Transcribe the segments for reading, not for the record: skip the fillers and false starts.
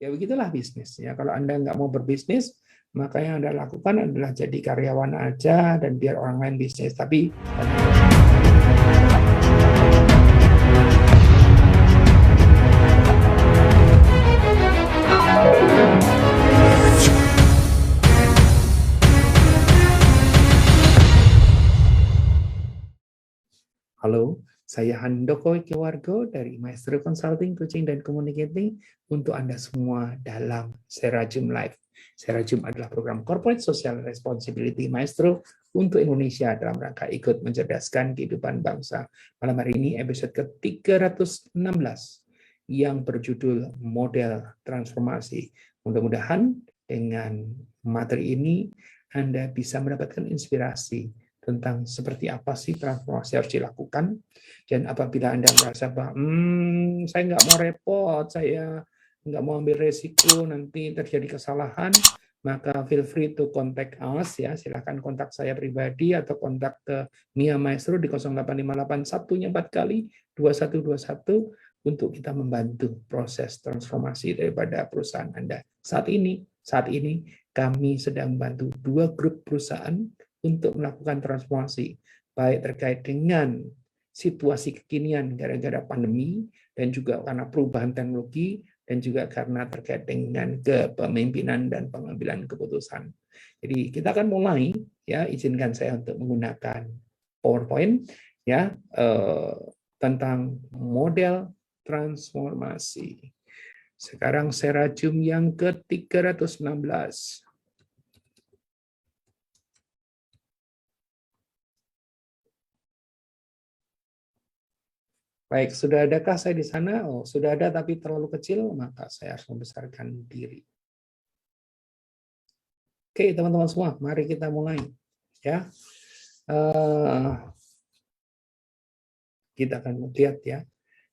Ya begitulah bisnis. Ya kalau Anda nggak mau berbisnis, maka yang Anda lakukan adalah jadi karyawan aja dan biar orang lain bisnis. Tapi halo, saya Handoko Kewargo dari Maestro Consulting, Coaching, dan Communicating untuk Anda semua dalam Serajum Live. Serajum adalah program Corporate Social Responsibility Maestro untuk Indonesia dalam rangka ikut mencerdaskan kehidupan bangsa. Malam hari ini episode ke-316 yang berjudul Model Transformasi. Mudah-mudahan dengan materi ini Anda bisa mendapatkan inspirasi tentang seperti apa sih transformasi harus dilakukan. Dan apabila Anda merasa bahwa saya nggak mau repot, saya nggak mau ambil resiko nanti terjadi kesalahan, maka feel free to contact us ya. Silakan kontak saya pribadi atau kontak ke Mia Maestro di 0858 satunya 4 kali 2121 untuk kita membantu proses transformasi daripada perusahaan Anda. Saat ini kami sedang membantu 2 grup perusahaan untuk melakukan transformasi, baik terkait dengan situasi kekinian gara-gara pandemi, dan juga karena perubahan teknologi, dan juga karena terkait dengan kepemimpinan dan pengambilan keputusan. Jadi kita akan mulai, ya izinkan saya untuk menggunakan PowerPoint, ya tentang model transformasi. Sekarang Serajum yang ke-316. Baik, sudah adakah saya di sana? Oh, sudah ada tapi terlalu kecil, maka saya harus membesarkan diri. Oke, teman-teman semua, mari kita mulai. Ya, kita akan lihat ya.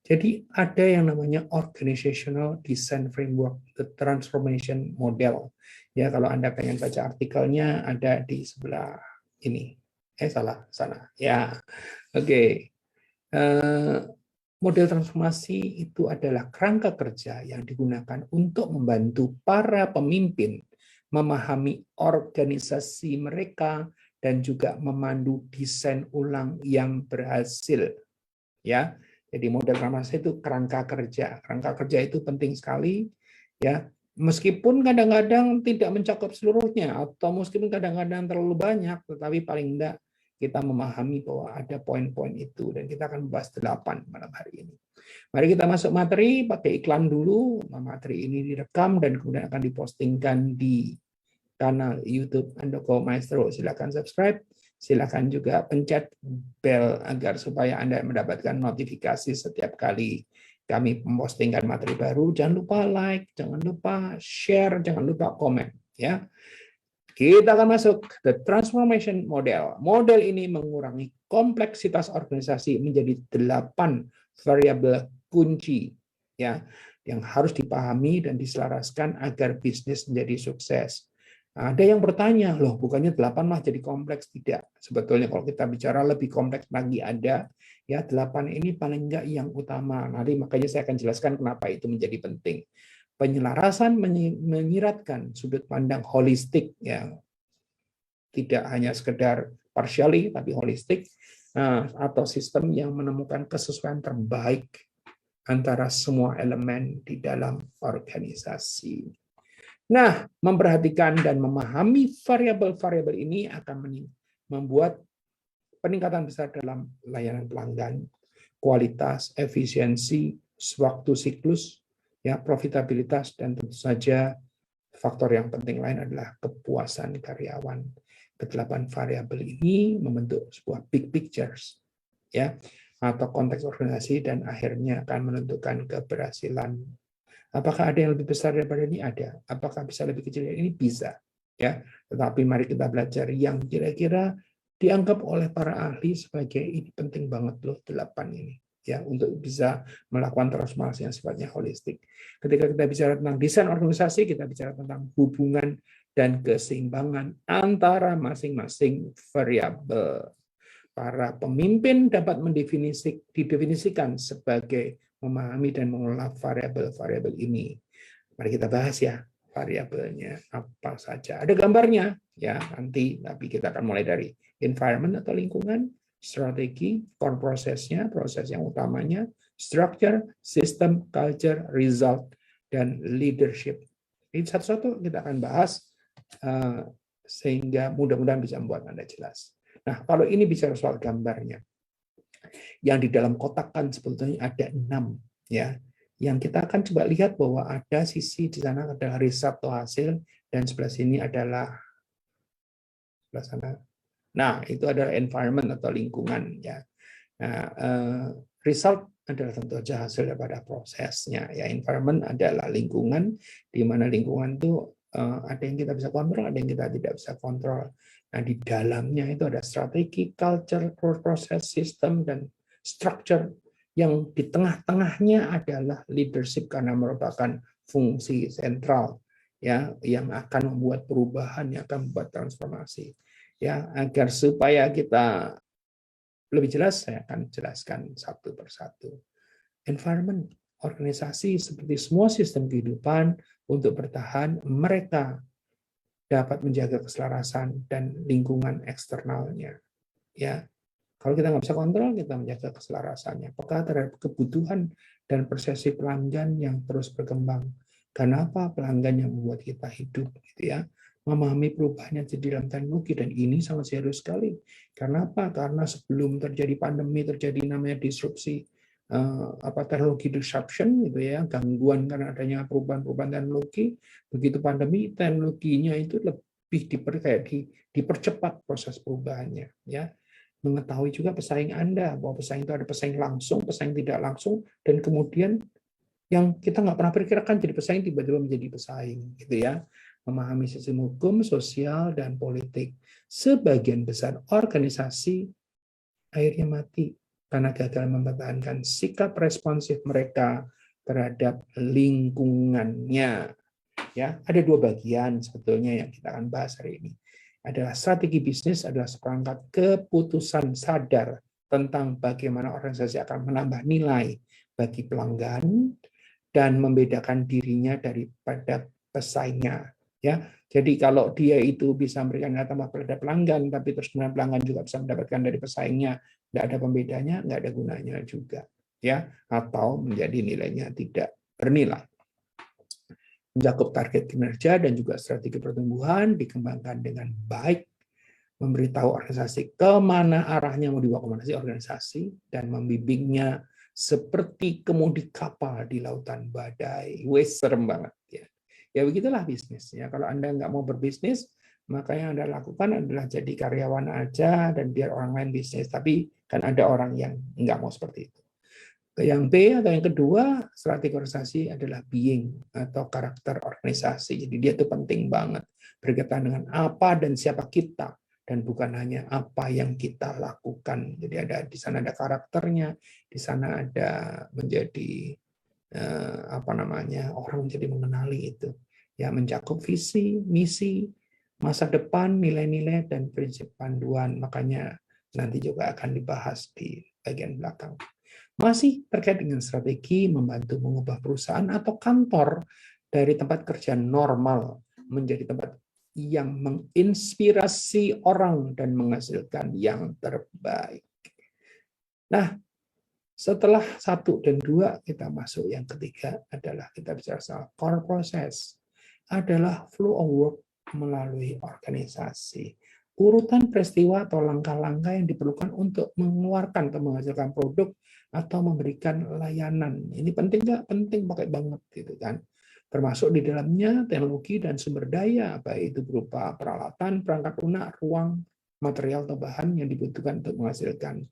Jadi ada yang namanya Organizational Design Framework, the Transformation Model. Ya, kalau Anda pengen baca artikelnya ada di sebelah ini. Salah, sana. Ya, oke. Model transformasi itu adalah kerangka kerja yang digunakan untuk membantu para pemimpin memahami organisasi mereka dan juga memandu desain ulang yang berhasil. Ya, jadi model transformasi itu kerangka kerja. Kerangka kerja itu penting sekali, ya. Meskipun kadang-kadang tidak mencakup seluruhnya atau meskipun kadang-kadang terlalu banyak, tetapi paling tidak kita memahami bahwa ada poin-poin itu, dan kita akan membahas 8 malam hari ini. Mari kita masuk materi, pakai iklan dulu. Materi ini direkam dan kemudian akan dipostingkan di kanal YouTube Handoko Maestro. Silakan subscribe, silakan juga pencet bel agar supaya Anda mendapatkan notifikasi setiap kali kami mempostingkan materi baru. Jangan lupa like, jangan lupa share, jangan lupa komen, ya. Kita akan masuk ke transformation model. Model ini mengurangi kompleksitas organisasi menjadi 8 variabel kunci, ya, yang harus dipahami dan diselaraskan agar bisnis menjadi sukses. Ada yang bertanya, loh bukannya 8 mah jadi kompleks? Tidak. Sebetulnya kalau kita bicara lebih kompleks lagi ada, ya 8 ini paling enggak yang utama. Nanti makanya saya akan jelaskan kenapa itu menjadi penting. Penyelarasan menyiratkan sudut pandang holistik, ya, tidak hanya sekedar partially tapi holistik, atau sistem yang menemukan kesesuaian terbaik antara semua elemen di dalam organisasi. Nah, memperhatikan dan memahami variabel-variabel ini akan membuat peningkatan besar dalam layanan pelanggan, kualitas, efisiensi, waktu siklus, ya, profitabilitas, dan tentu saja faktor yang penting lain adalah kepuasan karyawan. Ke-8 variabel ini membentuk sebuah big pictures, ya, atau konteks organisasi, dan akhirnya akan menentukan keberhasilan. Apakah ada yang lebih besar daripada ini? Ada. Apakah bisa lebih kecil dari ini? Bisa. Ya, tetapi mari kita belajar yang kira-kira dianggap oleh para ahli sebagai ini penting banget loh 8 ini, ya, untuk bisa melakukan transformasi yang sifatnya holistik. Ketika kita bicara tentang desain organisasi, kita bicara tentang hubungan dan keseimbangan antara masing-masing variabel. Para pemimpin dapat didefinisikan sebagai memahami dan mengelola variabel-variabel ini. Mari kita bahas ya variabelnya apa saja. Ada gambarnya ya nanti, tapi kita akan mulai dari environment atau lingkungan, strategi, core prosesnya, proses yang utamanya, structure, system, culture, result, dan leadership. Ini satu-satu kita akan bahas sehingga mudah-mudahan bisa membuat Anda jelas. Nah, kalau ini bicara soal gambarnya, yang di dalam kotak kan sebetulnya ada 6 ya. Yang kita akan coba lihat bahwa ada sisi di sana adalah riset atau hasil, dan sebelah sini adalah sebelah sana. Nah, itu adalah environment atau lingkungan ya. Nah, result adalah tentu saja hasil daripada prosesnya ya. Environment adalah lingkungan, di mana lingkungan itu ada yang kita bisa kontrol, ada yang kita tidak bisa kontrol. Nah, di dalamnya itu ada strategi, culture, proses, sistem, dan structure. Yang di tengah-tengahnya adalah leadership karena merupakan fungsi sentral ya yang akan membuat perubahan, yang akan membuat transformasi. Ya, agar supaya kita lebih jelas, saya akan jelaskan satu persatu. Environment, organisasi seperti semua sistem kehidupan untuk bertahan, mereka dapat menjaga keselarasan dan lingkungan eksternalnya. Ya, kalau kita nggak bisa kontrol, kita menjaga keselarasannya. Peka terhadap kebutuhan dan persepsi pelanggan yang terus berkembang. Kenapa pelanggan yang membuat kita hidup, gitu ya? Memahami perubahan yang terjadi dalam teknologi, dan ini sangat serius sekali. Karena apa? Karena sebelum terjadi pandemi, terjadi namanya disrupsi teknologi disruption, gitu ya, gangguan karena adanya perubahan-perubahan teknologi. Begitu pandemi, teknologinya itu lebih dipercepat proses perubahannya, ya. Mengetahui juga pesaing Anda, bahwa pesaing itu ada pesaing langsung, pesaing tidak langsung, dan kemudian yang kita nggak pernah perkirakan jadi pesaing tiba-tiba menjadi pesaing, gitu ya. Memahami sistem hukum, sosial, dan politik. Sebagian besar organisasi akhirnya mati karena gagal mempertahankan sikap responsif mereka terhadap lingkungannya. Ya, ada 2 bagian sebetulnya yang kita akan bahas hari ini. Adalah strategi bisnis, adalah seperangkat keputusan sadar tentang bagaimana organisasi akan menambah nilai bagi pelanggan dan membedakan dirinya daripada pesaingnya. Ya, jadi kalau dia itu bisa memberikan nilai tambah pada pelanggan, tapi terus kemudian pelanggan juga bisa mendapatkan dari pesaingnya, nggak ada pembedanya, nggak ada gunanya juga. Ya, atau menjadi nilainya tidak bernilai. Mencakup target kinerja dan juga strategi pertumbuhan, dikembangkan dengan baik, memberitahu organisasi kemana arahnya mau dibawa organisasi, dan membimbingnya seperti kemudi kapal di lautan badai. Wes, serem banget ya. Ya begitulah bisnis ya. Kalau Anda nggak mau berbisnis, maka yang Anda lakukan adalah jadi karyawan aja dan biar orang lain bisnis. Tapi kan ada orang yang nggak mau seperti itu. Yang B atau yang kedua, strategi organisasi adalah being atau karakter organisasi. Jadi dia itu penting banget berkaitan dengan apa dan siapa kita, dan bukan hanya apa yang kita lakukan. Jadi ada di sana ada karakternya, di sana ada menjadi orang menjadi mengenali itu. Ya, mencakup visi, misi, masa depan, nilai-nilai, dan prinsip panduan. Makanya nanti juga akan dibahas di bagian belakang. Masih terkait dengan strategi membantu mengubah perusahaan atau kantor dari tempat kerja normal menjadi tempat yang menginspirasi orang dan menghasilkan yang terbaik. Nah, setelah 1 dan 2, kita masuk yang ketiga adalah kita bicara soal core process. Adalah flow of work melalui organisasi. Urutan peristiwa atau langkah-langkah yang diperlukan untuk mengeluarkan atau menghasilkan produk atau memberikan layanan. Ini penting nggak? Penting, pakai banget gitu kan. Termasuk di dalamnya teknologi dan sumber daya, baik itu berupa peralatan, perangkat lunak, ruang, material atau bahan yang dibutuhkan untuk menghasilkan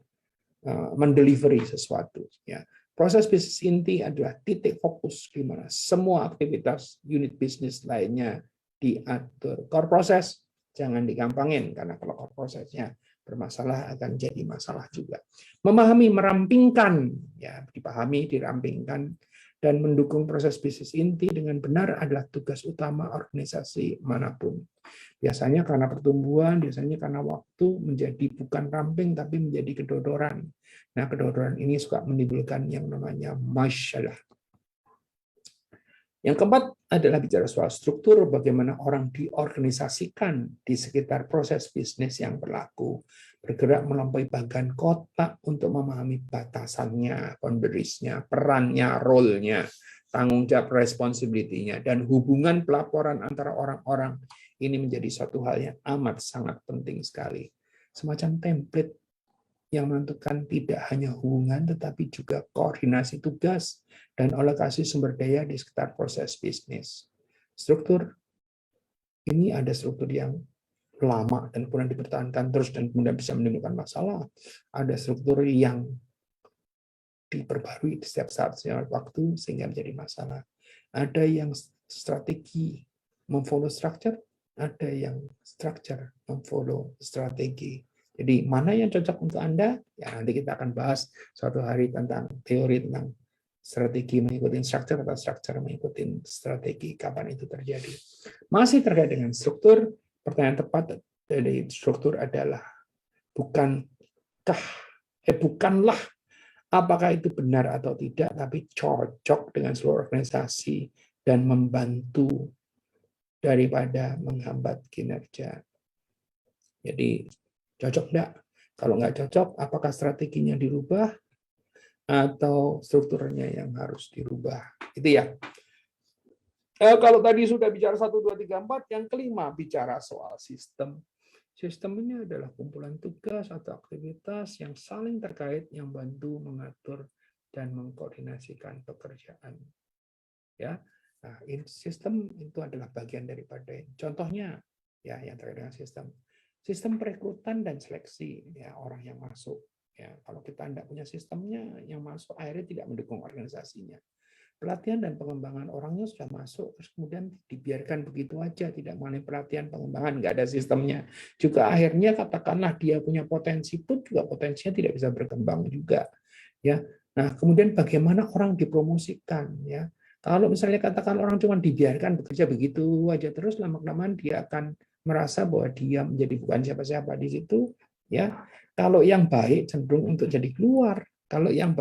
mendelivery sesuatu. Ya. Proses bisnis inti adalah titik fokus di mana semua aktivitas unit bisnis lainnya diatur. Core process jangan digampangin, karena kalau core processnya bermasalah akan jadi masalah juga. Memahami, merampingkan, ya dipahami, dirampingkan, dan mendukung proses bisnis inti dengan benar adalah tugas utama organisasi manapun. Biasanya karena pertumbuhan, biasanya karena waktu menjadi bukan ramping tapi menjadi kedodoran. Nah, kedodoran ini suka menimbulkan yang namanya masalah. Yang keempat adalah bicara soal struktur, bagaimana orang diorganisasikan di sekitar proses bisnis yang berlaku, bergerak melampaui bagan kotak untuk memahami batasannya, boundariesnya, perannya, role-nya, tanggung jawab, responsibility-nya, dan hubungan pelaporan antara orang-orang. Ini menjadi suatu hal yang amat sangat penting sekali. Semacam template yang menentukan tidak hanya hubungan, tetapi juga koordinasi tugas dan alokasi sumber daya di sekitar proses bisnis. Struktur ini ada struktur yang lama dan kemudian dipertahankan terus dan kemudian bisa menimbulkan masalah. Ada struktur yang diperbarui di setiap saat setiap waktu sehingga menjadi masalah. Ada yang strategi memfollow structure, ada yang structure memfollow strategi. Jadi mana yang cocok untuk Anda? Ya nanti kita akan bahas suatu hari tentang teori tentang strategi mengikuti structure atau structure mengikuti strategi, kapan itu terjadi. Masih terkait dengan struktur, pertanyaan tepat dari struktur adalah bukanlah apakah itu benar atau tidak, tapi cocok dengan seluruh organisasi dan membantu daripada menghambat kinerja. Jadi cocok enggak? Kalau nggak cocok, apakah strateginya dirubah atau strukturnya yang harus dirubah? Itu ya. Kalau tadi sudah bicara 1, 2, 3, 4, yang kelima bicara soal sistem. Sistem ini adalah kumpulan tugas atau aktivitas yang saling terkait yang bantu mengatur dan mengkoordinasikan pekerjaan. Ya, nah, sistem itu adalah bagian daripada contohnya ya yang terkait dengan sistem perekrutan dan seleksi ya orang yang masuk ya kalau kita tidak punya sistemnya yang masuk akhirnya tidak mendukung organisasinya. Pelatihan dan pengembangan orangnya sudah masuk terus kemudian dibiarkan begitu aja tidak mengalami pelatihan pengembangan nggak ada sistemnya juga akhirnya katakanlah dia punya potensi pun juga potensinya tidak bisa berkembang juga ya. Nah kemudian bagaimana orang dipromosikan ya. Kalau misalnya katakan orang cuma dibiarkan bekerja begitu aja terus lama-kelamaan dia akan merasa bahwa dia menjadi bukan siapa-siapa di situ ya. Kalau yang baik cenderung untuk jadi keluar, kalau yang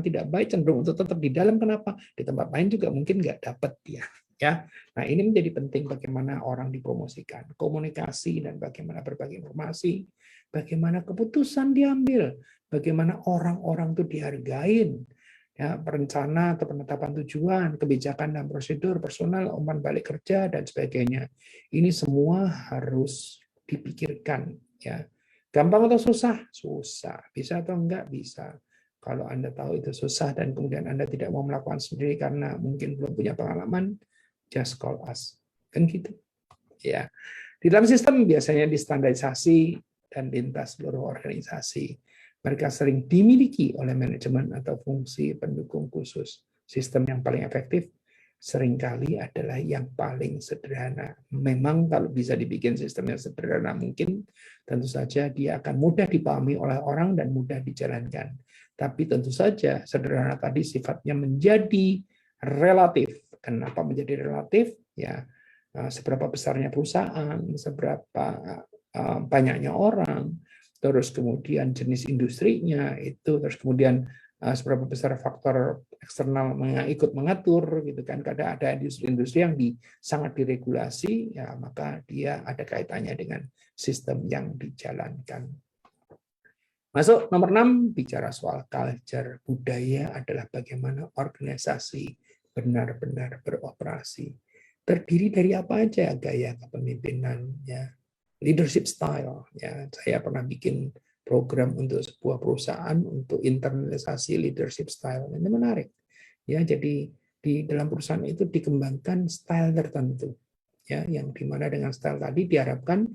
tidak baik cenderung untuk tetap di dalam. Kenapa? Di tempat lain juga mungkin nggak dapat dia. Ya, nah ini menjadi penting bagaimana orang dipromosikan, komunikasi dan bagaimana berbagi informasi, bagaimana keputusan diambil, bagaimana orang-orang itu dihargain, ya, perencana atau penetapan tujuan, kebijakan dan prosedur, personal, umpan balik kerja dan sebagainya. Ini semua harus dipikirkan. Ya, gampang atau susah? Susah. Bisa atau enggak? Bisa. Kalau Anda tahu itu susah dan kemudian Anda tidak mau melakukan sendiri karena mungkin belum punya pengalaman, just call us. Kan gitu. Ya. Di dalam sistem biasanya distandarisasi dan lintas seluruh organisasi. Mereka sering dimiliki oleh manajemen atau fungsi pendukung khusus. Sistem yang paling efektif seringkali adalah yang paling sederhana. Memang kalau bisa dibikin sistemnya sederhana mungkin, tentu saja dia akan mudah dipahami oleh orang dan mudah dijalankan. Tapi tentu saja sederhana tadi sifatnya menjadi relatif. Kenapa menjadi relatif? Ya, seberapa besarnya perusahaan, seberapa banyaknya orang, terus kemudian jenis industrinya itu, terus kemudian seberapa besar faktor eksternal ikut mengatur gitu kan. Kadang ada industri-industri yang sangat diregulasi ya maka dia ada kaitannya dengan sistem yang dijalankan. Masuk nomor 6 bicara soal culture. Budaya adalah bagaimana organisasi benar-benar beroperasi. Terdiri dari apa aja? Gaya kepemimpinan ya, leadership style ya. Saya pernah bikin program untuk sebuah perusahaan untuk internalisasi leadership style. Ini menarik. Ya, jadi di dalam perusahaan itu dikembangkan style tertentu. Ya, yang dimana dengan style tadi diharapkan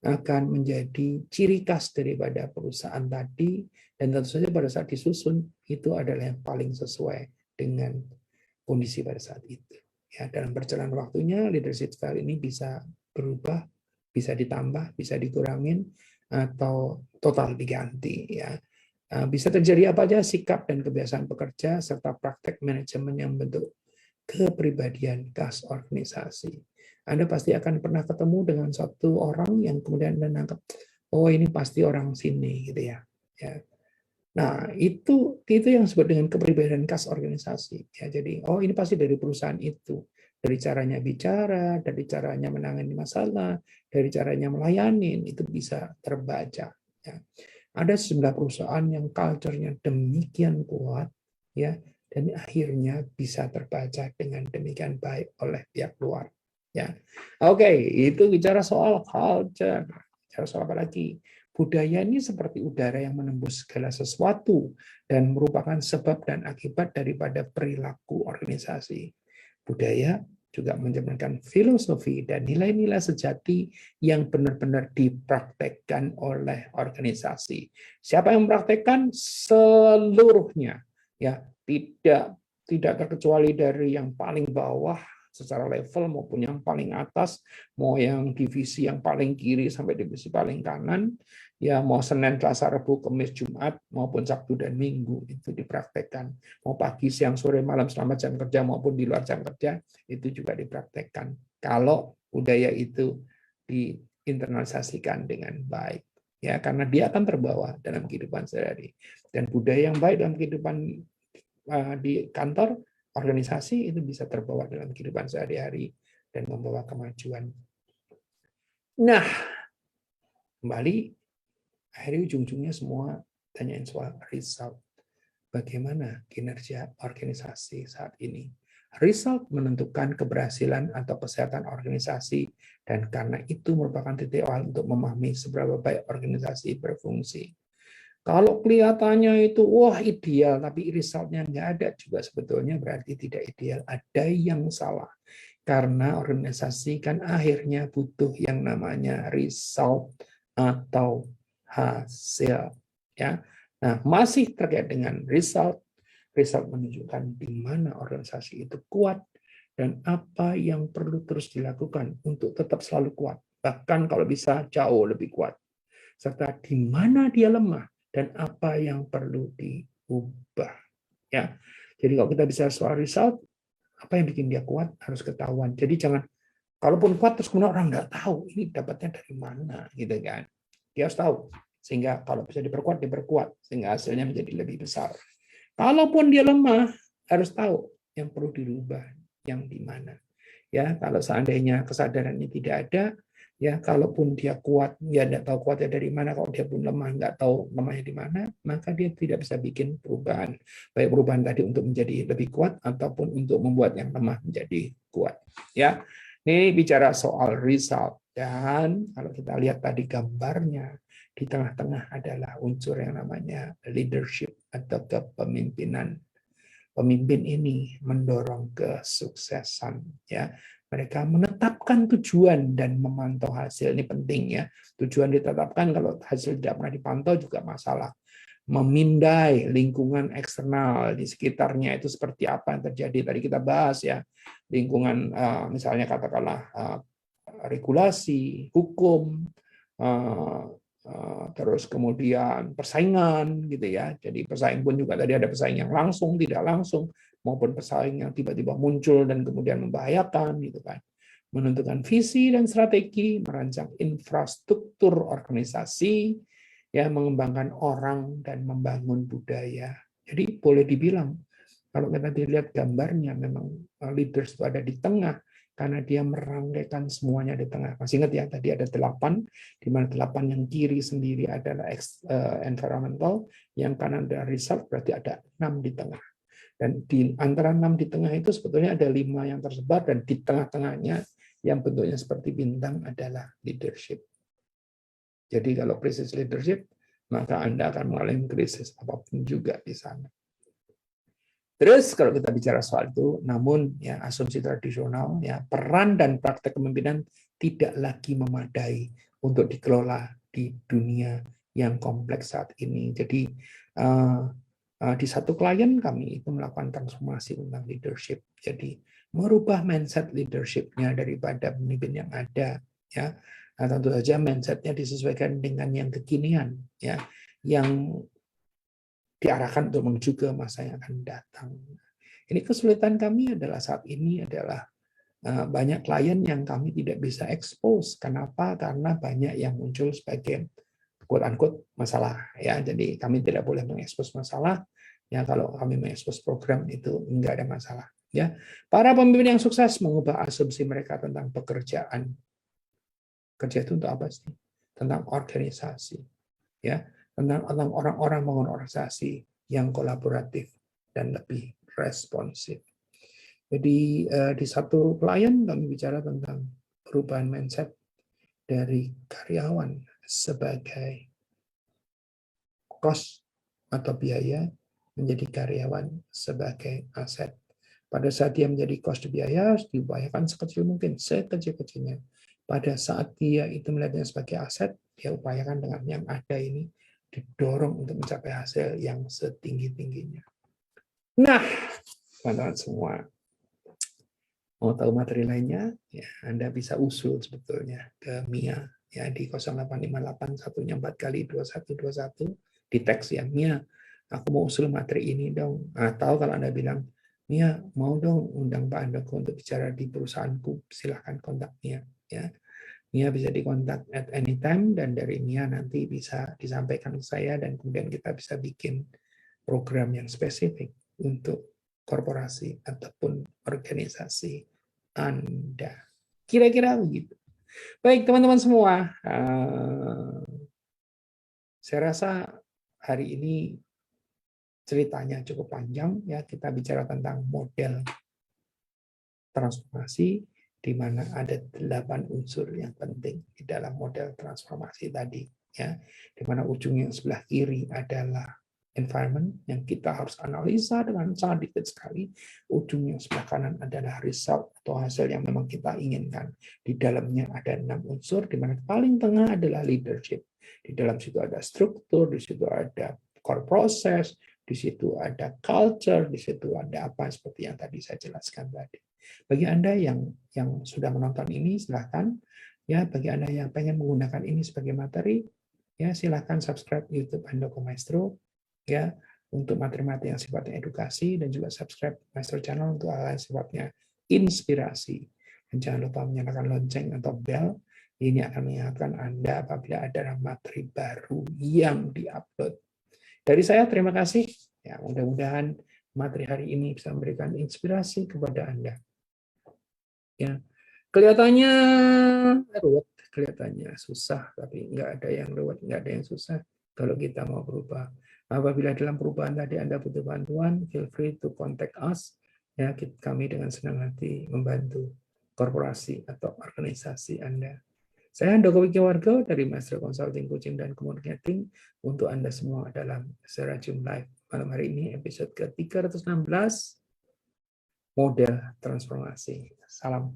akan menjadi ciri khas daripada perusahaan tadi dan tentu saja pada saat disusun itu adalah yang paling sesuai dengan kondisi pada saat itu. Ya, dalam perjalanan waktunya leadership style ini bisa berubah, bisa ditambah, bisa dikurangin atau total diganti ya. Bisa terjadi apa aja sikap dan kebiasaan pekerja serta praktek manajemen yang bentuk kepribadian khas organisasi. Anda pasti akan pernah ketemu dengan satu orang yang kemudian Anda nangkep, oh ini pasti orang sini gitu ya. Nah, itu yang disebut dengan kepribadian khas organisasi. Ya, jadi, oh ini pasti dari perusahaan itu. dari caranya bicara, dari caranya menangani masalah, dari caranya melayani, itu bisa terbaca. Ya. Ada sejumlah perusahaan yang culture-nya demikian kuat, ya, dan akhirnya bisa terbaca dengan demikian baik oleh pihak luar. Ya, oke, itu bicara soal culture. Bicara soal apa lagi? Budaya ini seperti udara yang menembus segala sesuatu dan merupakan sebab dan akibat daripada perilaku organisasi. Budaya juga mencerminkan filosofi dan nilai-nilai sejati yang benar-benar dipraktekkan oleh organisasi. Siapa yang mempraktekkan? Seluruhnya, ya, tidak terkecuali dari yang paling bawah secara level maupun yang paling atas, mau yang divisi yang paling kiri sampai divisi paling kanan, ya mau Senin, Selasa, Rabu, Kamis, Jumat maupun Sabtu dan Minggu itu dipraktekkan. Mau pagi, siang, sore, malam selama jam kerja maupun di luar jam kerja itu juga dipraktekkan. Kalau budaya itu diinternalisasikan dengan baik, ya karena dia akan terbawa dalam kehidupan sehari-hari. Dan budaya yang baik dalam kehidupan di kantor, organisasi itu bisa terbawa dalam kehidupan sehari-hari dan membawa kemajuan. Nah, kembali akhirnya ujung-ujungnya semua tanyain soal result. Bagaimana kinerja organisasi saat ini? Result menentukan keberhasilan atau kesehatan organisasi dan karena itu merupakan titik awal untuk memahami seberapa baik organisasi berfungsi. Kalau kelihatannya itu wah ideal, tapi resultnya nggak ada juga sebetulnya berarti tidak ideal. Ada yang salah. Karena organisasi kan akhirnya butuh yang namanya result atau hasil. Ya, nah masih terkait dengan result. Result menunjukkan di mana organisasi itu kuat dan apa yang perlu terus dilakukan untuk tetap selalu kuat. Bahkan kalau bisa jauh lebih kuat. Serta di mana dia lemah dan apa yang perlu diubah. Ya, jadi kalau kita bisa soal result, apa yang bikin dia kuat harus ketahuan. Jadi jangan, kalaupun kuat terus kemudian orang nggak tahu ini dapatnya dari mana, gitu kan? Dia harus tahu sehingga kalau bisa diperkuat sehingga hasilnya menjadi lebih besar. Kalaupun dia lemah harus tahu yang perlu dirubah yang di mana. Ya, kalau seandainya kesadaran ini tidak ada, ya kalaupun dia kuat, dia tidak tahu kuatnya dari mana. Kalau dia pun lemah, nggak tahu lemahnya di mana, maka dia tidak bisa bikin perubahan. Baik perubahan tadi untuk menjadi lebih kuat ataupun untuk membuat yang lemah menjadi kuat. Ya, ini bicara soal result. Dan kalau kita lihat tadi gambarnya, di tengah-tengah adalah unsur yang namanya leadership atau kepemimpinan. Pemimpin ini mendorong kesuksesan, ya. Mereka menetapkan tujuan dan memantau hasil. Ini penting ya. Tujuan ditetapkan, kalau hasil tidak pernah dipantau juga masalah. Memindai lingkungan eksternal di sekitarnya itu seperti apa yang terjadi. Tadi kita bahas ya, lingkungan misalnya katakanlah regulasi, hukum, terus kemudian persaingan gitu ya. Jadi pesaing pun juga tadi ada pesaing yang langsung, tidak langsung, maupun pesaing yang tiba-tiba muncul dan kemudian membahayakan gitu kan. Menentukan visi dan strategi, merancang infrastruktur organisasi, ya mengembangkan orang dan membangun budaya. Jadi boleh dibilang kalau kita dilihat gambarnya memang leaders itu ada di tengah karena dia merangkaikan semuanya di tengah. Masih ingat ya, tadi ada 8, di mana 8 yang kiri sendiri adalah environmental, yang kanan ada result, berarti ada 6 di tengah. Dan di antara 6 di tengah itu sebetulnya ada 5 yang tersebar, dan di tengah-tengahnya yang bentuknya seperti bintang adalah leadership. Jadi kalau krisis leadership, maka Anda akan mengalami krisis apapun juga di sana. Terus kalau kita bicara soal itu, namun ya asumsi tradisional ya peran dan praktek kepemimpinan tidak lagi memadai untuk dikelola di dunia yang kompleks saat ini. Jadi di satu klien kami itu melakukan transformasi tentang leadership. Jadi merubah mindset leadership-nya daripada pemimpin yang ada. Ya, nah, tentu saja mindset-nya disesuaikan dengan yang kekinian, ya, yang diarahkan untuk menuju ke masa yang akan datang. Ini kesulitan kami adalah saat ini adalah banyak klien yang kami tidak bisa expose. Kenapa? Karena banyak yang muncul sebagai quote-unquote masalah. Ya, jadi kami tidak boleh mengekspos masalah. Ya, kalau kami mengekspos program itu enggak ada masalah. Ya, para pemimpin yang sukses mengubah asumsi mereka tentang pekerjaan. Kerja itu untuk apa sih? Tentang organisasi, ya, tentang orang-orang bangun organisasi yang kolaboratif dan lebih responsif. Jadi di satu klien kami bicara tentang perubahan mindset dari karyawan sebagai cost atau biaya menjadi karyawan sebagai aset. Pada saat dia menjadi cost biaya, diupayakan sekecil mungkin, sekecil-kecilnya. Pada saat dia itu melihatnya sebagai aset, dia upayakan dengan yang ada ini didorong untuk mencapai hasil yang setinggi-tingginya. Nah, teman-teman semua, mau tahu materi lainnya, ya, Anda bisa usul sebetulnya ke Mia ya di 0858 4 kali 2121 di teks ya, Mia, aku mau usul materi ini dong. Atau kalau Anda bilang, Mia, mau dong undang Pak Andoko untuk bicara di perusahaanku, silahkan kontak Mia. Ya. Mia bisa dikontak at any time, dan dari Mia nanti bisa disampaikan ke saya, dan kemudian kita bisa bikin program yang spesifik untuk korporasi ataupun organisasi Anda. Kira-kira begitu. Baik, teman-teman semua. Saya rasa hari ini ceritanya cukup panjang, ya. Kita bicara tentang model transformasi, di mana ada 8 unsur yang penting di dalam model transformasi tadi, ya. Di mana ujung yang sebelah kiri adalah environment yang kita harus analisa dengan sangat detail sekali. Ujung yang sebelah kanan adalah result atau hasil yang memang kita inginkan. Di dalamnya ada 6 unsur, di mana paling tengah adalah leadership. Di dalam situ ada struktur, di situ ada core process, di situ ada culture, di situ ada apa seperti yang tadi saya jelaskan tadi. Bagi Anda yang sudah menonton ini, silahkan. Ya, bagi Anda yang pengen menggunakan ini sebagai materi, ya silahkan subscribe YouTube Andoko Maestro, ya, untuk materi-materi yang sifatnya edukasi, dan juga subscribe Maestro Channel untuk hal-hal yang sifatnya inspirasi. Dan jangan lupa menyalakan lonceng atau bell. Ini akan mengingatkan Anda apabila ada materi baru yang diupload. Dari saya terima kasih. Ya, mudah-mudahan materi hari ini bisa memberikan inspirasi kepada Anda. Ya, kelihatannya ruwet, kelihatannya susah, tapi nggak ada yang ruwet, nggak ada yang susah kalau kita mau berubah. Apabila dalam perubahan tadi Anda butuh bantuan, feel free to contact us. Ya, kami dengan senang hati membantu korporasi atau organisasi Anda. Saya Andoko Wikiwargo dari Master Consulting Coaching dan Communicating untuk Anda semua dalam Serajum Live. Malam hari ini episode ke-316, model transformasi. Salam.